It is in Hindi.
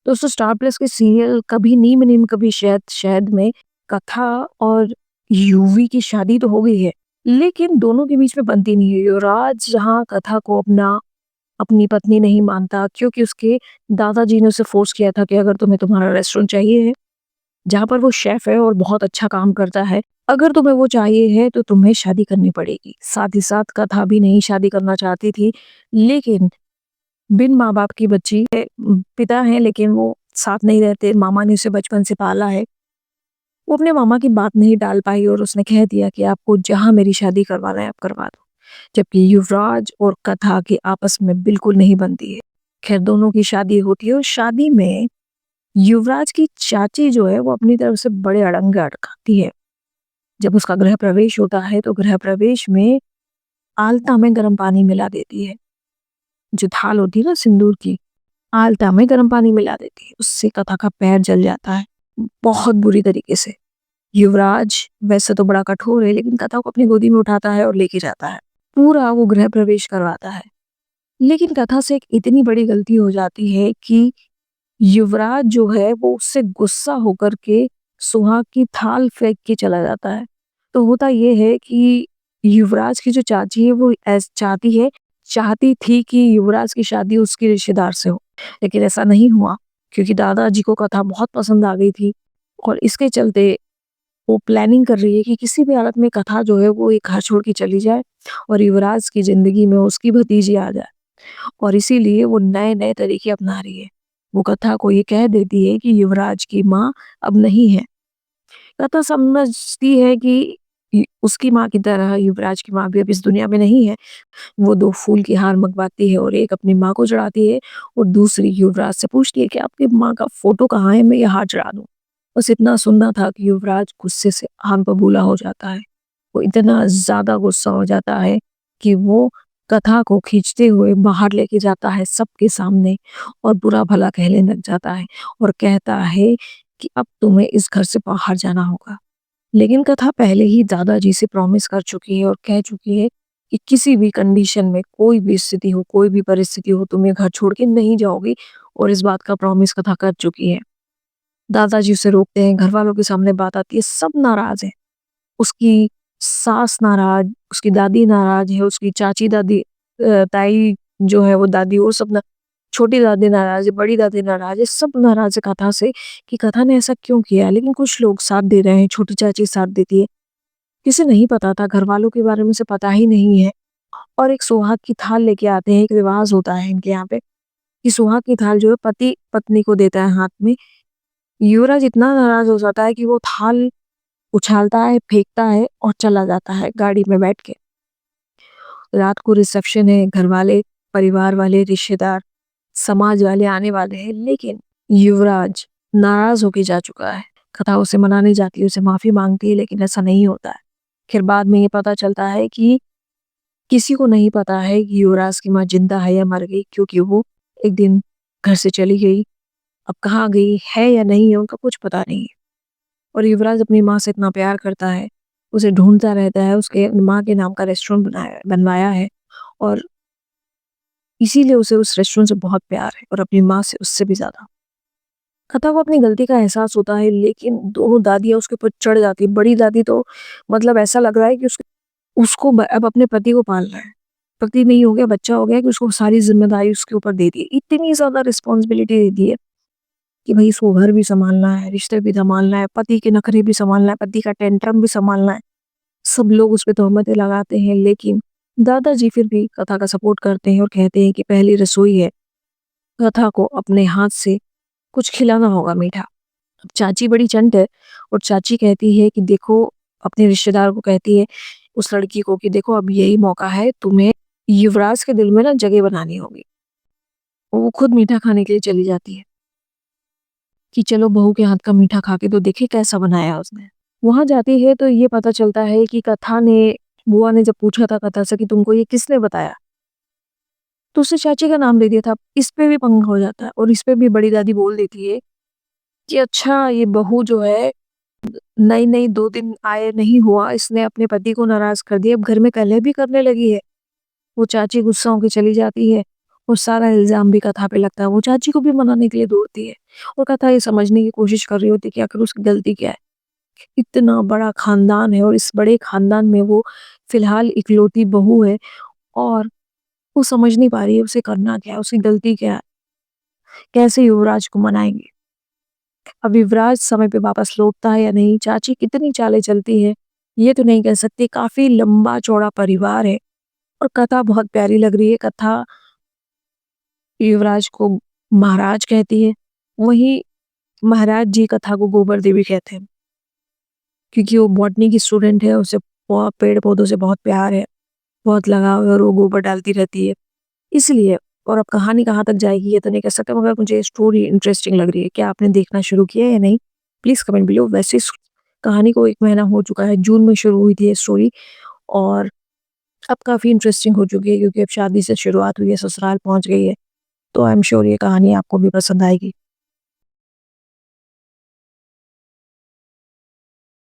दोस्तों स्टार प्लस के सीरियल कभी नीम नीम कभी शहद शहद में कथा और यूवी की शादी तो हो गई है, लेकिन दोनों के बीच में बनती नहीं है। युवराज जहाँ कथा को अपनी पत्नी नहीं मानता क्योंकि उसके दादाजी ने उसे फोर्स किया था कि अगर तुम्हें तुम्हारा रेस्टोरेंट चाहिए है, जहाँ पर वो शेफ है और बहुत अच्छा काम करता है, अगर तुम्हें वो चाहिए है तो तुम्हें शादी करनी पड़ेगी। साथ ही साथ कथा भी नहीं शादी करना चाहती थी, लेकिन बिन माँ-बाप की बच्ची है, पिता हैं लेकिन वो साथ नहीं रहते, मामा ने उसे बचपन से पाला है। वो अपने मामा की बात नहीं टाल पाई और उसने कह दिया कि आपको जहाँ मेरी शादी करवाना है आप करवा दो। जबकि युवराज और कथा की आपस में बिल्कुल नहीं बनती है। खैर दोनों की शादी होती है और शादी में युवराज की चाची जो है वो अपनी तरफ से बड़े अड़ंगे अड़काती है। जब उसका गृह प्रवेश होता है तो गृह प्रवेश में आलता में गर्म पानी मिला देती है। जो थाल होती है ना सिंदूर की, आलता में गर्म पानी मिला देती है। उससे कथा का पैर जल जाता है, बहुत बुरी तरीके से। युवराज वैसे तो बड़ा कठोर है लेकिन कथा को अपनी गोदी में उठाता है और लेके जाता है। पूरा वो गृह प्रवेश करवाता है। लेकिन कथा से एक इतनी बड़ी गलती हो जाती है कि युवराज जो है वो उससे गुस्सा होकर के सुहाग की थाल फेंक के चला जाता है। तो होता ये है कि युवराज की जो चाची है वो चाहती थी कि युवराज की शादी उसके रिश्तेदार से हो, लेकिन ऐसा नहीं हुआ क्योंकि दादाजी को कथा बहुत पसंद आ गई थी और इसके चलते वो प्लानिंग कर रही है कि किसी भी हालत में कथा जो है वो ये घर छोड़ के चली जाए और युवराज की ज़िंदगी में उसकी भतीजी आ जाए और इसीलिए वो नए-नए तरीके अपना रही है। वो कथा को ये कह देती है कि युवराज की माँ अब नहीं है। कथा समझती है कि उसकी माँ की तरह युवराज की माँ भी अब इस दुनिया में नहीं है। वो 2 फूल की हार मँगवाती है और एक अपनी माँ को चढ़ाती है और दूसरी युवराज से पूछती है कि आपकी माँ का फ़ोटो कहाँ है? मैं ये हार चढ़ा दूँ। बस इतना सुनना था कि युवराज गुस्से से आग बबूला हो जाता है। वो इतना ज़्यादा गुस्सा हो जाता है कि वो कथा को खींचते हुए बाहर लेके जाता है सबके सामने और बुरा-भला कहने लग जाता है और कहता है कि अब तुम्हें इस घर से बाहर जाना होगा। लेकिन कथा पहले ही दादाजी से प्रॉमिस कर चुकी है और कह चुकी है कि किसी भी कंडीशन में कोई भी स्थिति हो, कोई भी परिस्थिति हो, तुम ये घर छोड़ के नहीं जाओगी और इस बात का प्रॉमिस कथा कर चुकी है। दादाजी उसे रोकते हैं, घरवालों के सामने बात आती है, सब नाराज़ हैं। उसकी सास नाराज़, उसकी दादी नाराज़ है, उसकी चाची दादी ताई जो है वो दादी वो सब ना छोटी दादी नाराज़ है, बड़ी दादी नाराज़ है, सब नाराज़ है कथा से कि कथा ने ऐसा क्यों किया? लेकिन कुछ लोग साथ दे रहे हैं, छोटी चाची साथ देती है। किसे नहीं पता था, घरवालों के बारे में उसे पता ही नहीं है और एक सुहाग की थाल लेके आते हैं, एक रिवाज़ होता है इनके यहाँ पे कि सुहाग की थाल जो है पति पत्नी को देता है हाथ में। युवराज इतना नाराज़ हो जाता है कि वो थाल उछालता है, फेंकता है और चला जाता है गाड़ी में बैठ के। रात को रिसेप्शन है, घरवाले, परिवार वाले, रिश्तेदार, समाज वाले आने वाले हैं, लेकिन युवराज नाराज़ होके जा चुका है। कथा उसे मनाने जाती है, उसे माफ़ी माँगती है, लेकिन ऐसा नहीं होता है। फिर बाद में ये पता चलता है कि किसी को नहीं पता है कि युवराज की माँ ज़िंदा है या मर गई क्योंकि वो एक दिन घर से चली गई। अब कहाँ गई है या नहीं है, उनका कुछ पता नहीं है। और युवराज अपनी माँ से इतना प्यार करता है, उसे ढूँढता रहता है, उसके माँ के नाम का रेस्टोरेंट बनवाया है और इसीलिए उसे उस रेस्टोरेंट से बहुत प्यार है और अपनी माँ से उससे भी ज़्यादा। कथा को अपनी गलती का एहसास होता है लेकिन दोनों दादियाँ उसके ऊपर चढ़ जाती हैं। बड़ी दादी तो मतलब ऐसा लग रहा है कि उसको अब अपने पति को पालना है। पति नहीं हो गया, बच्चा हो गया कि उसको सारी ज़िम्मेदारी उसके ऊपर दे दी है। इतनी ज़्यादा रिस्पॉन्सिबिलिटी दे दी है कि भई इसको घर भी सँभालना है, रिश्ते भी सँभालना है, पति के नखरे भी सँभालना है, पति का टेंट्रम भी सँभालना है। सब लोग उस पे तोहमतें लगाते हैं लेकिन दादाजी फिर भी कथा का सपोर्ट करते हैं और कहते हैं कि पहली रसोई है, कथा को अपने हाथ से कुछ खिलाना होगा मीठा। अब चाची बड़ी चंट है और चाची कहती है कि देखो अपने रिश्तेदार को कहती है उस लड़की को कि देखो अब यही मौका है, तुम्हें युवराज के दिल में ना जगह बनानी होगी। और वो खुद मीठा खाने के लिए चली जाती है कि चलो बहू के हाथ का मीठा खा के तो देखे कैसा बनाया उसने। वहाँ जाती है तो ये पता चलता है कि कथा ने बुआ ने जब पूछा था कथा से कि तुमको ये किसने बताया? तो उसने चाची का नाम ले दिया था। इस पे भी पंगा हो जाता है और इस पे भी बड़ी दादी बोल देती है कि अच्छा ये बहू जो है नई-नई 2 दिन आए नहीं हुआ, इसने अपने पति को नाराज़ कर दिया, अब घर में कलह भी करने लगी है। वो चाची गुस्सा होके चली जाती है वो सारा इल्ज़ाम भी कथा पे लगता है। वो चाची को भी मनाने के लिए दौड़ती है और कथा ये समझने की कोशिश कर रही होती है कि आखिर उसकी गलती क्या है। इतना बड़ा ख़ानदान है और इस बड़े ख़ानदान में वो फ़िलहाल इकलौती बहू है और वो समझ नहीं पा रही है उसे करना क्या है, उसकी गलती क्या है? कैसे युवराज को मनाएँगे? अब युवराज समय पे वापस लौटता है या नहीं? चाची कितनी चालें चलती है, ये तो नहीं कह सकते। काफ़ी लंबा-चौड़ा परिवार है और कथा बहुत प्यारी लग रही है। कथा युवराज को महाराज कहती है, वहीं महाराज जी कथा को गोबर देवी कहते हैं, क्योंकि वो बॉटनी की स्टूडेंट है, उसे पेड़-पौधों से बहुत प्यार है, बहुत लगाव है और वो गोबर डालती रहती है, इसलिए। और अब कहानी कहाँ तक जाएगी ये तो नहीं कह सकते, मगर मुझे स्टोरी इंटरेस्टिंग लग रही है। क्या आपने देखना शुरू किया है या नहीं? Please comment below. वैसे इस कहानी को 1 महीना हो चुका है, जून में शुरू हुई थी ये स्टोरी और अब काफ़ी इंटरेस्टिंग हो चुकी है क्योंकि अब शादी से शुरुआत हुई है, ससुराल पहुँच गई है, तो आई एम श्योर ये कहानी आपको भी पसंद आएगी।